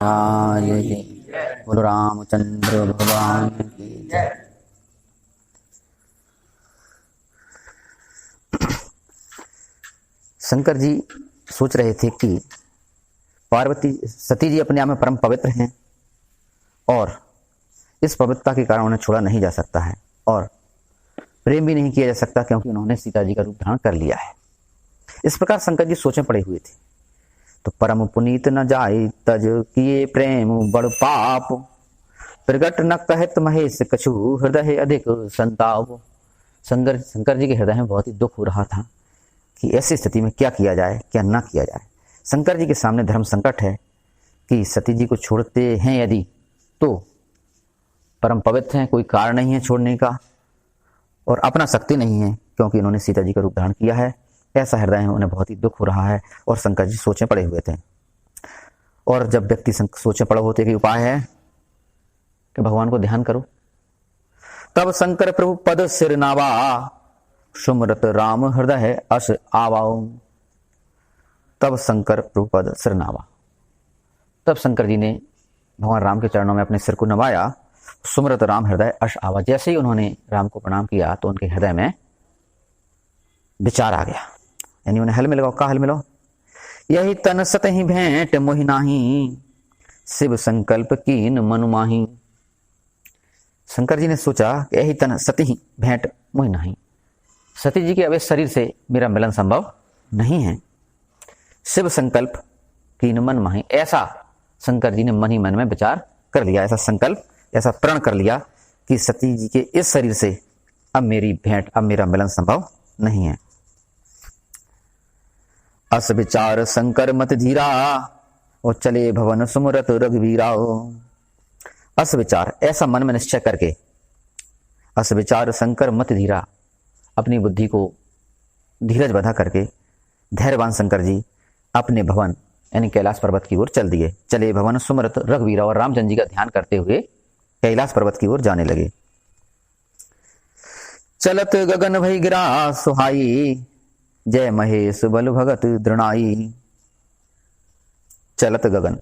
जय जय बोलो रामचंद्र भगवान की जय। शंकर जी सोच रहे थे कि पार्वती सती जी अपने आप में परम पवित्र हैं और इस पवित्रता के कारण उन्हें छोड़ा नहीं जा सकता है और प्रेम भी नहीं किया जा सकता क्योंकि उन्होंने सीता जी का रूप धारण कर लिया है। इस प्रकार शंकर जी सोचे पड़े हुए थे। तो परम पुनीत न जाए तज किए प्रेम बड़ पाप, प्रगट न कहत महेश कछु हृदय अधिक संताप। शंकर जी के हृदय में बहुत ही दुख हो रहा था कि ऐसी स्थिति में क्या किया जाए क्या ना किया जाए। शंकर जी के सामने धर्म संकट है कि सती जी को छोड़ते हैं यदि तो परम पवित्र हैं, कोई कारण नहीं है छोड़ने का और अपना शक्ति नहीं है क्योंकि उन्होंने सीता जी का रूप धारण किया है। ऐसा हृदय है, उन्हें बहुत ही दुख हो रहा है और शंकर जी सोचे पड़े हुए थे। और जब व्यक्ति सोचे पड़े होते कि उपाय है कि भगवान को ध्यान करो, तब शंकर प्रभु पद सिर नावा, सुमरत राम हृदय अस आवाओ। तब शंकर प्रभु पद सिर नावा, तब शंकर जी ने भगवान राम के चरणों में अपने सिर को नवाया। सुमरत राम हृदय अश आवा, जैसे ही उन्होंने राम को प्रणाम किया तो उनके हृदय में विचार आ गया, यानी उन्हें हल मिल गया। का हल मिलो, यही तन सत ही भेंट मोहि नाही, शिव संकल्प कीन मनु माही। शंकर जी ने सोचा कि यही तन सत ही भेंट मोहि नाही, सती जी के अवैध शरीर से मेरा मिलन संभव नहीं है। शिव संकल्प कीन मन माही, ऐसा शंकर जी ने मन ही मन में विचार कर लिया, ऐसा संकल्प ऐसा प्रण कर लिया कि सती जी के इस शरीर से अब मेरी भेंट अब मेरा मिलन संभव नहीं है। अस विचार शंकर मत धीरा, और चले भवन सुमरत रघुवीरा। अस विचार ऐसा मन में निश्चय करके, अस विचार शंकर मत धीरा, अपनी बुद्धि को धीरज बधा करके धैर्यवान शंकर जी अपने भवन यानी कैलाश पर्वत की ओर चल दिए। चले भवन सुमरत रघुवीरा, और रामचंद्र जी का ध्यान करते हुए कैलाश पर्वत की ओर जाने लगे। चलत गगन भई गिरा सुहाई, जय महेश बल भगत दृणाई। चलत गगन,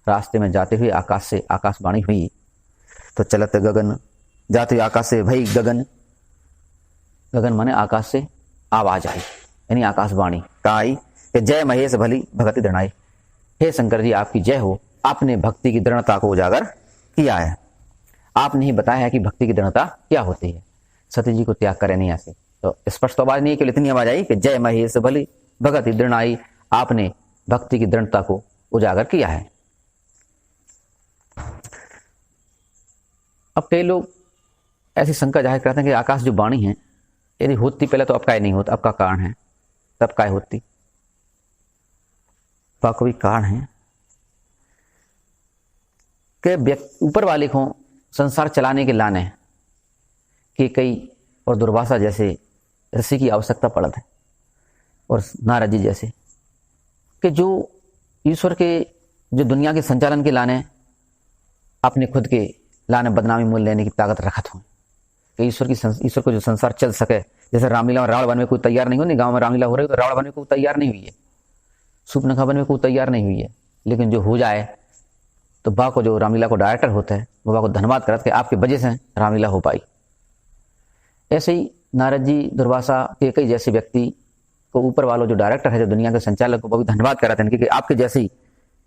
रास्ते में जाते हुए आकाश से आकाशवाणी हुई। तो चलत गगन, जाते हुए आकाश से भई गगन, गगन माने आकाश से आवाज आई यानी आकाशवाणी का आई कि जय महेश भली भगत दृणाई, हे शंकर जी आपकी जय हो, आपने भक्ति की दृढ़ता को उजागर किया है। आपने ही बताया है कि भक्ति की दृढ़ता क्या होती है, सती जी को त्याग करे नहीं ऐसे। तो स्पष्ट आवाज नहीं है, केवल इतनी आवाज आई कि जय महेश भली भगत दृढ़ाई, आपने भक्ति की दृढ़ता को उजागर किया है। अब कई लोग ऐसी शंका जाहिर करते हैं कि आकाश जो वाणी है यदि होती पहले तो अब काय नहीं होता, अब का कारण है, तब काय होती, तो कोई कारण है कि ऊपर वाले को संसार चलाने के लाने कि कई और दुर्वासा जैसे ऋषि की आवश्यकता पड़त है और नारद जी जैसे कि जो ईश्वर के जो दुनिया के संचालन के लाने अपने खुद के लाने बदनामी मूल्य लेने की ताकत रखत हो कि ईश्वर को जो संसार चल सके। जैसे रामलीला में रावण बनने में कोई तैयार नहीं हो, गांव में रामलीला हो रही है तो रावण बनने को तैयार नहीं हुई है, सूर्पनखा बनने में कोई तैयार नहीं हुई है, लेकिन जो हो जाए तो बा को जो रामलीला को डायरेक्टर होता है वो बा को धन्यवाद करते कि आपकी वजह से रामलीला हो पाई। ऐसे ही नारद जी दुर्वासा के कई जैसे व्यक्ति को ऊपर वालों जो डायरेक्टर है जो दुनिया के संचालक को वो भी धन्यवाद कराते हैं क्योंकि आपके जैसे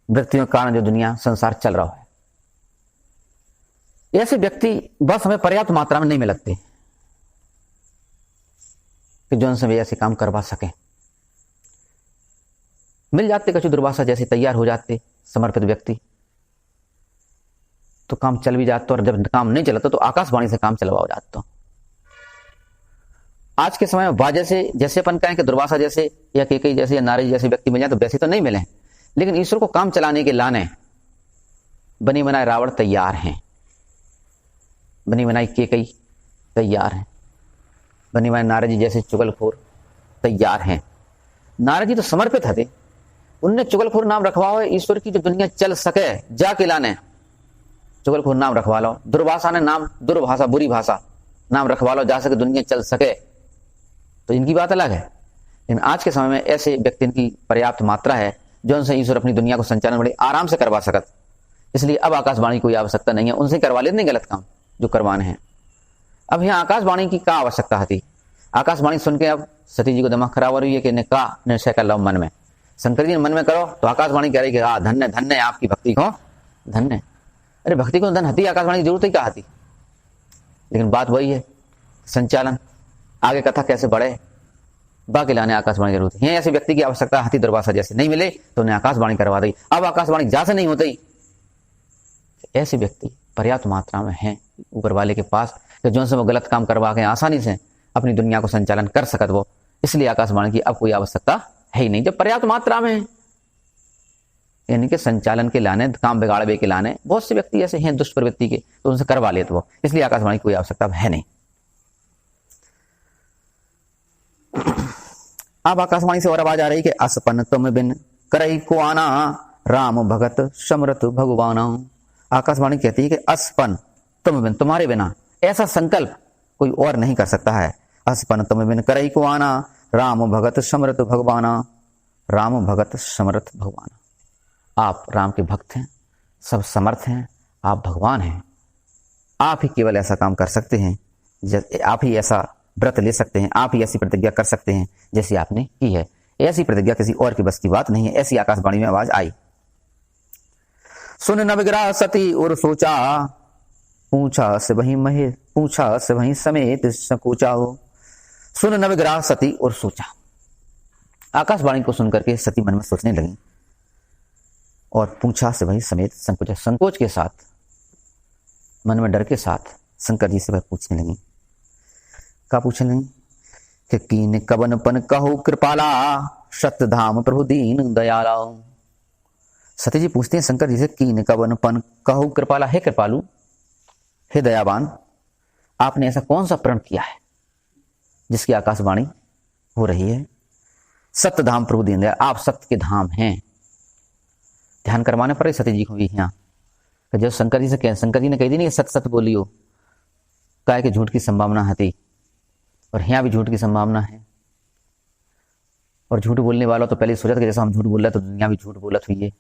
व्यक्तियों के कारण जो दुनिया संसार चल रहा है। ऐसे व्यक्ति बस हमें पर्याप्त मात्रा में नहीं मिलते कि जो उनसे ऐसे काम करवा सके। मिल जाते कछु दुर्वासा जैसे तैयार हो जाते समर्पित व्यक्ति तो काम चल भी जाता, और जब काम नहीं चलता तो आकाशवाणी से काम चलवाओ जाता। आज के समय में वाजह से जैसे अपन कहें कि दुर्वासा जैसे या केकई जैसे या नारद जैसे व्यक्ति मिल जाए तो वैसे तो नहीं मिले, लेकिन ईश्वर को काम चलाने के लाने बनी बनाए रावण तैयार हैं, बनी बनाई केकई तैयार हैं, बनी बनाए नारद जी जैसे चुगलखोर तैयार हैं। नारद जी तो समर्पित थे, उनने चुगलखोर नाम रखवा हो ईश्वर की जो दुनिया चल सके जाके लाने चुगलखोर नाम रखवा लो। दुर्भाषा ने नाम दुर्भाषा बुरी भाषा नाम रखवा लो जा सके दुनिया चल सके, तो इनकी बात अलग है। लेकिन आज के समय में ऐसे व्यक्ति की पर्याप्त मात्रा है जो उनसे ईश्वर अपनी दुनिया को संचालन बड़े आराम से करवा सकत। इसलिए अब आकाशवाणी की कोई आवश्यकता नहीं है, उनसे करवा लेते नहीं गलत काम जो करवाने हैं। अब यहाँ आकाशवाणी की क्या आवश्यकता थी? आकाशवाणी सुन के अब सती जी को दिमाग खराब हो रही है कि ने का निश्चय कर लो मन में, शंकर जी ने मन में करो तो आकाशवाणी कह रही कि धन्य धन्य आपकी भक्ति को धन्य। अरे भक्ति को धन हती, आकाशवाणी की जरूरत ही क्या आती? लेकिन बात वही है, संचालन आगे कथा कैसे बढ़े बाकी लाने आकाशवाणी जरूरत है। ऐसे व्यक्ति की आवश्यकता हाथी दुर्वासा जैसे नहीं मिले तो उन्हें आकाशवाणी करवा दी। अब आकाशवाणी जा से नहीं होती, ऐसे व्यक्ति पर्याप्त मात्रा में हैं ऊपर वाले के पास कि जो से वो गलत काम करवा के आसानी से अपनी दुनिया को संचालन कर सकत वो। इसलिए आकाशवाणी की अब कोई आवश्यकता है ही नहीं जब पर्याप्त मात्रा में, यानी कि संचालन के लाने, काम बिगाड़वे के लाने बहुत से व्यक्ति ऐसे हैं दुष्ट प्रवृत्ति के, तो उनसे करवा लेते वो। इसलिए आकाशवाणी की कोई आवश्यकता है नहीं। अब आकाशवाणी से और आवाज आ रही कि असपन तुम बिन करई को आना राम भगत समरथ भगवाना। आकाशवाणी कहती है कि असपन तुम बिन, तुम्हारे बिना ऐसा संकल्प कोई और नहीं कर सकता है। असपन तुम बिन करई को आना राम भगत समरथ भगवाना। राम भगत समरथ भगवाना, आप राम के भक्त हैं, सब समर्थ हैं, आप भगवान हैं। आप ही केवल ऐसा काम कर सकते हैं, आप ही ऐसा व्रत ले सकते हैं, आप ही ऐसी प्रतिज्ञा कर सकते हैं जैसी आपने की है। ऐसी प्रतिज्ञा किसी और की बस की बात नहीं है। ऐसी आकाशवाणी में आवाज आई। सुन नवग्रह सती और सोचा, पूछा से वही समेत संकोचा हो। सुन नवग्रह सती और सोचा, आकाशवाणी को सुनकर के सती मन में सोचने लगी और पूछा से वही समेत संकोचा, संकोच के साथ, मन में डर के साथ शंकर जी से वह पूछने लगी। क्या पूछने लगी कि कीन कवन पन कहो कृपाला सत्य धाम प्रभु दीन दयाला। सती जी पूछते हैं शंकर जी से, कीन कवन पन कहो कृपाला, हे कृपालु, हे दयावान, आपने ऐसा कौन सा प्रण किया है जिसकी आकाशवाणी हो रही है? सत्य धाम प्रभु दीन दयाल, आप सत्य के धाम हैं। ध्यान करवाने पर सती जी को भी यहाँ जब शंकर जी से कह, शंकर जी ने कही थी नहीं कि सत्य सत्य बोलियो, काय के झूठ की संभावना है और यहाँ भी झूठ की संभावना है। और झूठ बोलने वाला तो पहले सोचा था कि जैसा हम झूठ बोल रहे तो दुनिया भी झूठ बोलत हुई है।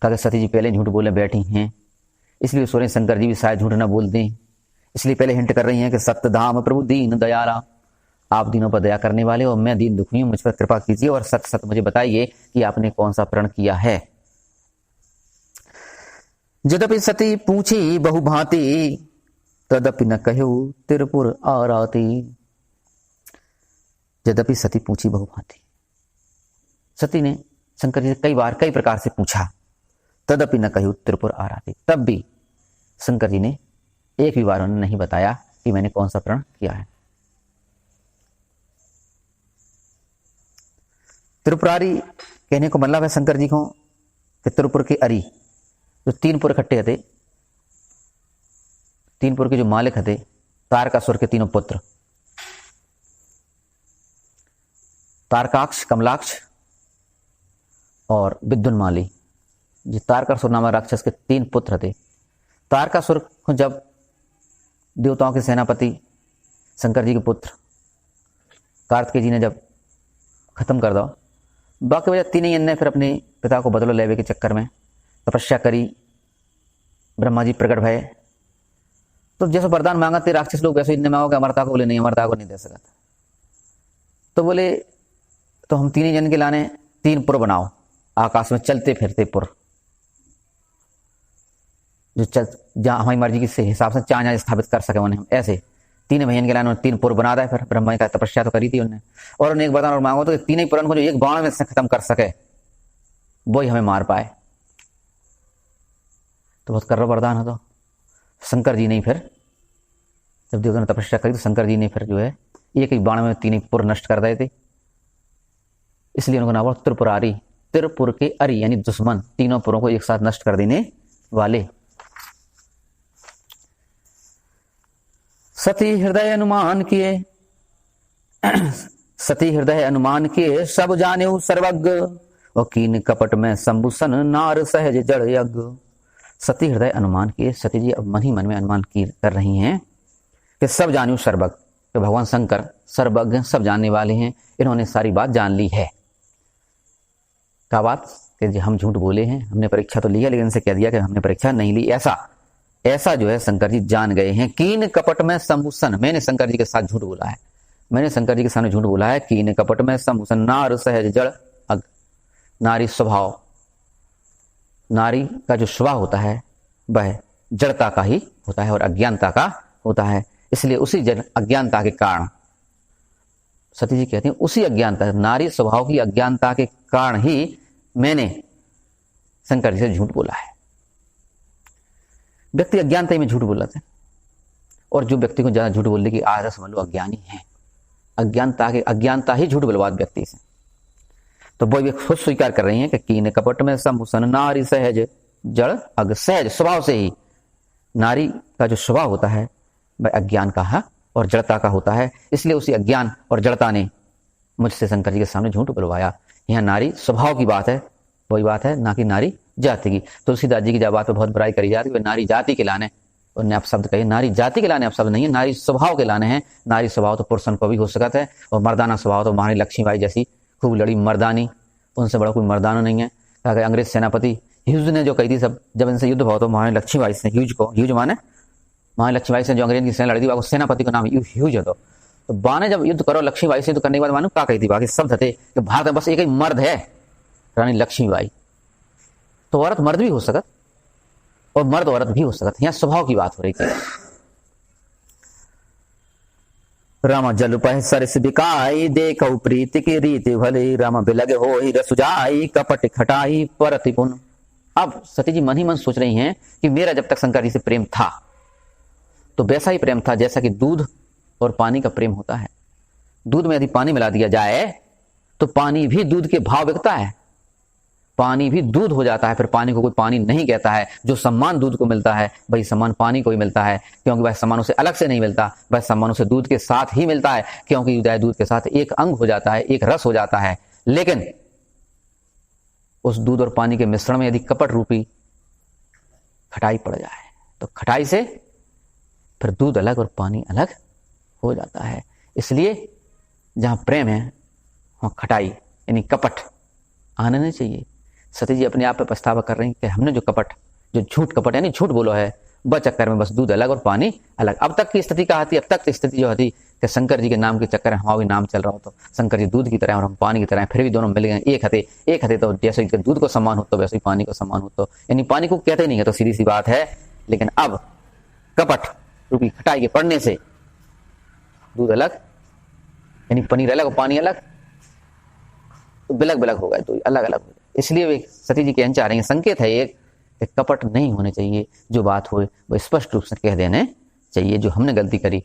कहा सती जी पहले झूठ बोले बैठी हैं, इसलिए सोच रहे शंकर जी भी शायद झूठ ना बोल दें, इसलिए पहले हिंट कर रही हैं कि सत्य धाम प्रभु दीन दयाला, आप दीनों पर दया करने वाले और मैं दीन दुखी हूं, मुझ पर कृपा कीजिए और सत्य सत्य मुझे बताइए कि आपने कौन सा प्रण किया है। यद्यपि सती पूछी बहुभांति तदपि न कहो तिरपुर आराती। यद्यपि सती पूछी बहुभांति, सती ने शंकर जी से कई बार कई प्रकार से पूछा। तदपि न कहो त्रिपुर आराती, तब भी शंकर जी ने एक भी बार उन्होंने नहीं बताया कि मैंने कौन सा प्रण किया है। त्रिपुरारी कहने को मतलब है शंकर जी को कि त्रिपुर के अरी, जो तीन पुर इकट्ठे थे, तीन पुर के जो मालिक थे, तारकासुर के तीनों पुत्र, तारकाक्ष, कमलाक्ष और विद्युन्माली, जो तारकासुर नामक राक्षस के तीन पुत्र थे। तारकासुर को जब देवताओं के सेनापति शंकर जी के पुत्र कार्तिकेय जी ने जब खत्म कर दो, बाकी वजह तीन ही अन्य फिर अपने पिता को बदलो लेवे के चक्कर में तपस्या करी, ब्रह्मा जी प्रकट भय, तो जैसे वरदान मांगा थे राक्षस लोग वैसे इनने मांगोगे अमरता को, बोले नहीं अमरता को नहीं दे सकता। तो बोले तो हम तीन ही जन के लाने तीन पुर बनाओ, आकाश में चलते फिरते पुर, जो जहां हमारी मर्जी के हिसाब से चाह स्थापित कर सके उन्हें। ऐसे तीन भैया के लाने तीन पुर बना दे। फिर ब्रह्मा जी का तपस्या तो करी थी उन्होंने, और उन्हें एक वरदान और मांगो तो तीन ही पुराण को जो एक बाण में से खत्म कर सके वही हमें मार पाए। तो बहुत कर्रा वरदान है। तो शंकर जी ने फिर जब देवता ने तपस्या करी तो शंकर जी ने फिर जो है एक एक बाण में तीन ही पुर नष्ट कर दिए थे। इसलिए उनको नाम हुआ त्रिपुरारी, त्रिपुर के अरि यानी दुश्मन, तीनों पुरों को एक साथ नष्ट कर देने वाले। सती हृदय अनुमान किए, सती हृदय अनुमान किए सब जाने सर्वज्ञ, और कीन कपट में संभूषण नार सहज जड़ यज्ञ। सती हृदय अनुमान किए, सती जी अब मन ही मन में अनुमान कर रही हैं कि सब जाने सर्वज्ञ, तो भगवान शंकर सर्वज्ञ सब जानने वाले हैं, इन्होंने सारी बात जान ली है। क्या बात कि जी हम झूठ बोले हैं, हमने परीक्षा तो लिया लेकिन इनसे कह दिया कि हमने परीक्षा नहीं ली। ऐसा जो है शंकर जी जान गए हैं। कीन कपट में सम्भूषण, मैंने शंकर जी के साथ झूठ बोला है, मैंने शंकर जी के सामने झूठ बोला है। कीन कपट में सम्भूषण नार सहज जड़ अग, नारी स्वभाव, नारी का जो स्वभाव होता है वह जड़ता का ही होता है और अज्ञानता का होता है। इसलिए उसी अज्ञानता के कारण सती जी कहती हैं उसी अज्ञानता, नारी स्वभाव की अज्ञानता के कारण ही मैंने शंकर जी से झूठ बोला है। व्यक्ति अज्ञानता में झूठ बोला था, और जो व्यक्ति को ज्यादा झूठ बोलने की आदत समझ लो अज्ञानी है। अज्ञानता ही झूठ बोलवा व्यक्ति से। तो वो खुद स्वीकार कर रही हैं कि कीन कपट में सम्भूषण नारी सहज जड़ अग, सहज स्वभाव से ही नारी का जो स्वभाव होता है वह अज्ञान का है और जड़ता का होता है। इसलिए उसी अज्ञान और जड़ता ने मुझसे शंकर जी के सामने झूठ बुलवाया। यहाँ नारी स्वभाव की बात है, वही बात है, ना कि नारी जाति की। तुलसीदास जी की जब बात पर बहुत बुराई करी जाती है, वह नारी जाति के लाने, उन्हें आप शब्द कहिए, नारी जाति के लाने आप शब्द नहीं है, नारी स्वभाव के लाने हैं। नारी स्वभाव तो पुरुषन को भी हो सकता है, और मर्दाना स्वभाव तो महारानी लक्ष्मीबाई जैसी खूब लड़ी मर्दानी, उनसे बड़ा कोई मर्दाना नहीं है। क्या अंग्रेज सेनापति ह्यूज ने जो कही थी, सब जब इनसे युद्ध भाव तो महारानी लक्ष्मीबाई से, ह्यूज माने महारानी लक्ष्मीबाई से जो अंग्रेज की सेना लड़ी थी, सेनापति का नाम ह्यूज है। तो बाने जब युद्ध करो लक्ष्मीबाई से, तो करने के बाद मानो क्या कही थी, बाकी शब्द थे कि भारत में बस एक ही मर्द है, रानी लक्ष्मीबाई। तो औरत मर्द भी हो सकत और मर्द औरत भी हो सकत, यहाँ स्वभाव की बात हो रही थी। राम जल पह सरस बिकाई देखो प्रीति की रीति भले, राम बिलग हो ही रसुजाई कपट खटाई परति पुन। अब सती जी मन ही मन सोच रही हैं कि मेरा जब तक शंकर जी से प्रेम था तो वैसा ही प्रेम था जैसा कि दूध और पानी का प्रेम होता है। दूध में यदि पानी मिला दिया जाए तो पानी भी दूध के भाव बिकता है, पानी भी दूध हो जाता है। फिर पानी को कोई पानी नहीं कहता है। जो सम्मान दूध को मिलता है वही सम्मान पानी को ही मिलता है, क्योंकि वह सम्मान उसे अलग से नहीं मिलता, वह सम्मान उसे दूध के साथ ही मिलता है, क्योंकि दूध के साथ एक अंग हो जाता है, एक रस हो जाता है। लेकिन उस दूध और पानी के मिश्रण में यदि कपट रूपी खटाई पड़ जाए तो खटाई से फिर दूध अलग और पानी अलग हो जाता है। इसलिए जहां प्रेम है वहां खटाई यानी कपट आना नहीं चाहिए। सती जी अपने आप पे पछतावा कर रही हैं कि हमने जो कपट, जो झूठ कपट यानी झूठ बोलो है, वह चक्कर में बस दूध अलग और पानी अलग। अब तक की स्थिति कहा थी, अब तक की स्थिति जो थी कि शंकर जी के नाम के चक्कर में हमारा भी नाम चल रहा हो, तो शंकर जी दूध की तरह और हम पानी की तरह, फिर भी दोनों मिल गए, एक हथे। तो जैसे दूध को सम्मान हो तो वैसे ही पानी को सम्मान हो, तो यानी पानी को कहते नहीं है, तो सीधी सी बात है। लेकिन अब कपट रूपी खटाई के पड़ने से दूध अलग यानी पनीर अलग और पानी अलग, तो बिलग हो गए, तो अलग अलग हो गए। इसलिए वे सती जी कहना चाह रही हैं, संकेत है एक कपट नहीं होने चाहिए, जो बात हो वो स्पष्ट रूप से कह देने चाहिए। जो हमने गलती करी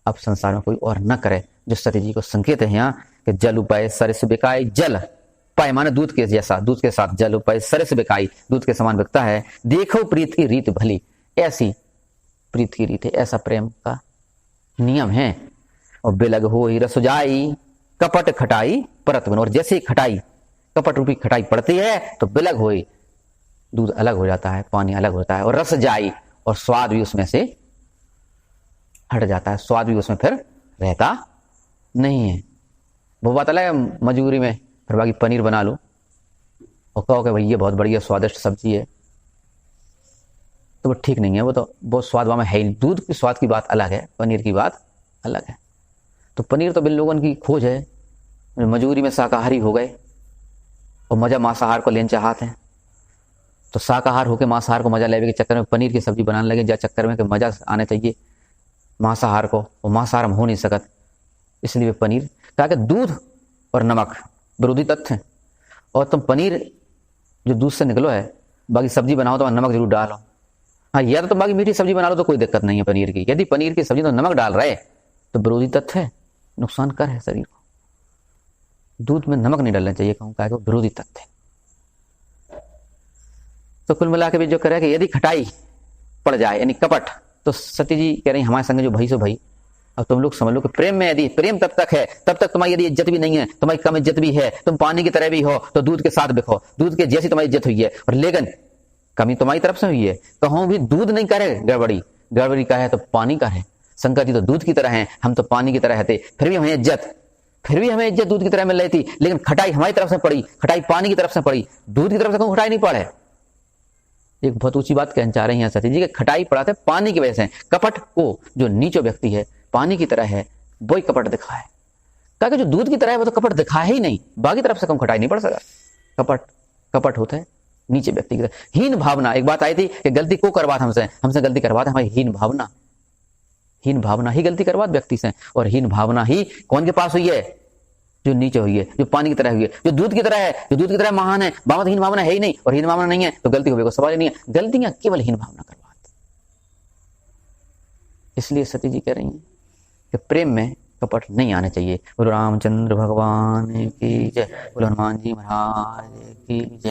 अब संसार में कोई और न करे, जो सती जी को संकेत है यहाँ कि जल उपाय सरस बिकाई, जल पाए माने दूध के जैसा, दूध के साथ जल उपाय सरस बिकाई, दूध के समान बिकता है। देखो प्रीत की रीत भली, ऐसी प्रीत की रीत है, ऐसा प्रेम का नियम है। और बिलग हो ही रसुजाई कपट खटाई परत बन, और जैसे खटाई कपट रूपी खटाई पड़ती है तो बिलग हो ही दूध अलग हो जाता है, पानी अलग होता है, और रस जाई और स्वाद भी उसमें से हट जाता है, स्वाद भी उसमें फिर रहता नहीं है। वो बात अलग है मजबूरी में फिर बाकी पनीर बना लो और कहो कि भाई ये बहुत बढ़िया स्वादिष्ट सब्जी है, तो वो ठीक नहीं है। वो तो वो स्वाद वहां में है ही, दूध की स्वाद की बात अलग है, पनीर की बात अलग है। तो पनीर तो बिन लोगों की खोज है, मजबूरी में शाकाहारी हो गए और मजा मांसाहार को लेना चाहते हैं, तो शाकाहार होकर मांसाहार को मजा लेने के चक्कर में पनीर की सब्जी बनाने लगे, जा चक्कर में कि मजा आने चाहिए मांसाहार को, और मांसाहार में हो नहीं सकत, इसलिए पनीर कहा कि दूध और नमक विरोधी तत्व है। और तुम पनीर जो दूध से निकलो है, बाकी सब्जी बनाओ तो नमक जरूर डालो। हाँ, या तो तुम बाकी मीठी सब्जी बना लो तो कोई दिक्कत नहीं है पनीर की। यदि पनीर की सब्जी तो नमक डाल रहे तो विरोधी तत्व है, नुकसान कर है शरीर को। दूध में नमक नहीं डालना चाहिए, कहूँ क्या विरोधी तत्व है। तो कुल मिला के भी जो कह रहा है कि यदि खटाई पड़ जाए यानी कपट, तो सती जी कह रही हमारे संग जो भाई सो भाई। अब तुम लोग समझ लो कि प्रेम में यदि प्रेम तब तक है, तब तक तुम्हारी यदि इज्जत भी नहीं है, तुम्हारी कम इज्जत भी है, तुम पानी की तरह भी हो तो दूध के साथ बिको, दूध के जैसी तुम्हारी इज्जत हुई है, और लेकिन कमी तुम्हारी तरफ से हुई है। कहूं भी दूध नहीं करे गड़बड़ी का है तो पानी का है। शंकर जी तो दूध की तरह हैं, हम तो पानी की तरह रहते, फिर भी हमें इज्जत फिर भी हमें इज्जत दूध की तरह मिल रही थी, लेकिन खटाई हमारी तरफ से पड़ी, खटाई पानी की तरफ से पड़ी, दूध की तरफ से क्यों खटाई नहीं पड़े? एक बहुत ऊंची बात कहना चाह रहे हैं सती जी कि खटाई पड़ा था पानी की वजह से। कपट को जो नीचो व्यक्ति है, पानी की तरह है, वही कपट दिखा है। कहा कि जो दूध की तरह है वो तो कपट दिखा ही नहीं, बाकी तरफ से कम खटाई नहीं पड़ सका। कपट होता है नीचे व्यक्ति की तरह। हीन भावना, एक बात आई थी कि गलती को करवात हमसे गलती करवात हमारी हीन भावना ही गलती करवात व्यक्ति से। और हीन भावना ही कौन के पास हुई है? जो नीचे हुई है, जो पानी की तरह हुई है, जो दूध की तरह है, जो दूध की तरह महान है। बाबा हीन भावना है ही नहीं, और हीन भावना नहीं है तो गलती होगी, सवाल ही नहीं है। गलतियां केवल हीन भावना करवात। इसलिए सती जी कह रही हैं कि प्रेम में कपट नहीं आने चाहिए। बोलो रामचंद्र भगवान की जय, बोलो हनुमान जी महाराज की जय।